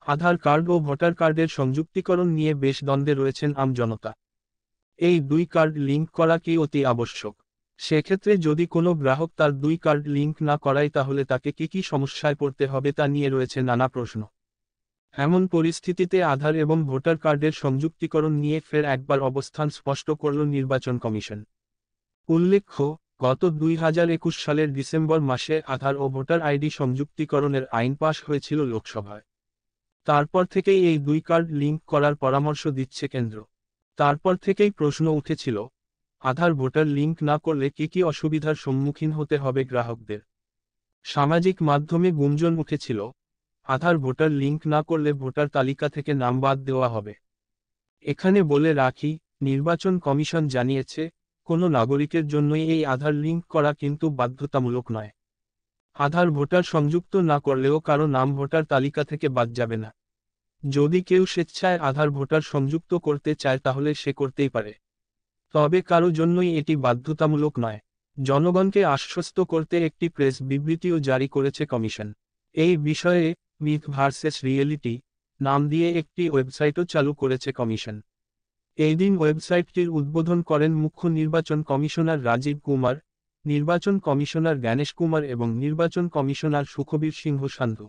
আধার card ও voter কার্ডের সংযুক্তিকরণ নিয়ে বেশ দ্বন্দ্বে রয়েছেন আমজনতা। এই দুই কার্ড লিঙ্ক করা কি অতি আবশ্যক? সেক্ষেত্রে যদি কোনো গ্রাহক তার দুই কার্ড লিঙ্ক না করায় তাহলে তাকে কি সমস্যায় পড়তে হবে তা নিয়ে রয়েছে নানা প্রশ্ন। এমন পরিস্থিতিতে আধার এবং ভোটার কার্ডের সংযুক্তিকরণ নিয়ে ফের একবার অবস্থান স্পষ্ট করল নির্বাচন কমিশন। উল্লেখ্য, গত 2021 সালের ডিসেম্বর মাসে আধার ও ভোটার আইডি সংযুক্তিকরণের আইন পাশ হয়েছিল লোকসভায়। তারপর থেকেই এই দুই কার্ড লিঙ্ক করার পরামর্শ দিচ্ছে কেন্দ্র। তারপর থেকেই প্রশ্ন উঠেছিল, আধার ভোটার লিঙ্ক না করলে কি অসুবিধার সম্মুখীন হতে হবে গ্রাহকদের। সামাজিক মাধ্যমে গুঞ্জন উঠেছিল, আধার ভোটার লিঙ্ক না করলে ভোটার তালিকা থেকে নাম বাদ দেওয়া হবে। এখানে বলে রাখি, নির্বাচন কমিশন জানিয়েছে, কোনো নাগরিকের জন্যই এই আধার লিঙ্ক করা কিন্তু বাধ্যতামূলক নয়। আধার ভোটার সংযুক্ত না করলেও কারো নাম ভোটার তালিকা থেকে বাদ যাবে না। যদি কেউ স্বেচ্ছায় আধার ভোটার সংযুক্ত করতে চায় তাহলে সে করতেই পারে। তবে কারো জন্যই এটি বাধ্যতামূলক নয়। জনগণকে আশ্বস্ত করতে একটি প্রেস বিবৃতিও জারি করেছে কমিশন। এই বিষয়ে মিথ ভার্সেস রিয়েলিটি নাম দিয়ে একটি ওয়েবসাইটও চালু করেছে কমিশন। এই দিন ওয়েবসাইটটির উদ্বোধন করেন মুখ্য নির্বাচন কমিশনার রাজীব কুমার, নির্বাচন কমিশনার জ্ঞানেশ কুমার এবং নির্বাচন কমিশনার সুখবীর সিংহ সান্ধু।